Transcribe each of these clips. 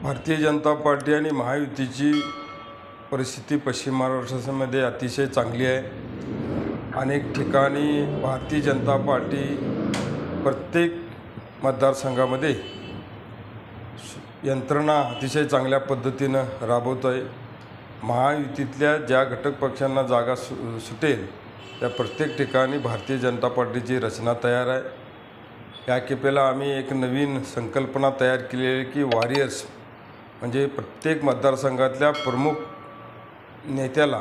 Bharatiya Janata party आणि महायुतीची परिस्थिती पश्चिम महाराष्ट्रामध्ये अतिशय चांगली आहे। अनेक ठिकाणी भारतीय जनता पार्टी प्रत्येक मतदारसंघामध्ये यंत्रणा अतिशय चांगल्या पद्धतीनं राबवत आहे। महायुतीतल्या ज्या घटक पक्षांना जागा सुटेल त्या प्रत्येक ठिकाणी भारतीय जनता पार्टीची रचना तयार आहे। या केपेला आम्ही एक नवीन संकल्पना तयार केली आहे की वॉरियर्स म्हणजे प्रत्येक मतदारसंघातल्या प्रमुख नेत्याला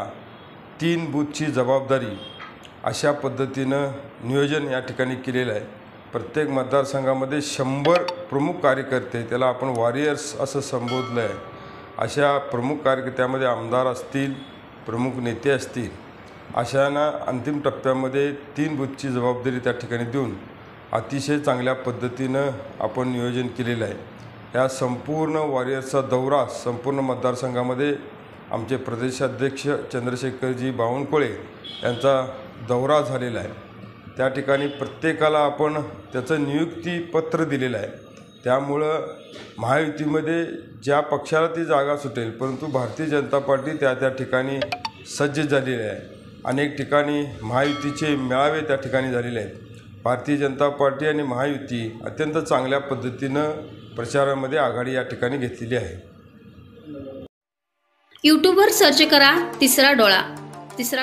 3 बूथची जबाबदारी अशा पद्धतीनं नियोजन या ठिकाणी केलेलं आहे। प्रत्येक मतदारसंघामध्ये 100 प्रमुख कार्यकर्ते, त्याला आपण वॉरियर्स असं संबोधलं आहे, अशा प्रमुख कार्यकर्त्यामध्ये आमदार असतील, प्रमुख नेते असतील, अशांना अंतिम टप्प्यामध्ये 3 बूथची जबाबदारी त्या ठिकाणी देऊन अतिशय चांगल्या पद्धतीनं आपण नियोजन केलेलं आहे। या संपूर्ण वॉरियर्सचा दौरा संपूर्ण मतदारसंघामध्ये आमचे प्रदेशाध्यक्ष चंद्रशेखरजी बावनकुळे यांचा दौरा झालेला आहे। त्या ठिकाणी प्रत्येकाला आपण त्याचं नियुक्तीपत्र दिलेलं आहे। त्यामुळं महायुतीमध्ये ज्या पक्षाला ती जागा सुटेल, परंतु भारतीय जनता पार्टी त्या ठिकाणी सज्ज झालेली आहे। अनेक ठिकाणी महायुतीचे मेळावे त्या ठिकाणी झालेले आहेत। भारतीय जनता पार्टी आणि महायुती अत्यंत चांगल्या पद्धतीनं प्रचारामध्ये आघाडी या ठिकाणी घेतलेली आहे। यूट्यूबवर सर्च करा तिसरा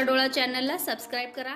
डोळा चॅनलला सबस्क्राइब करा।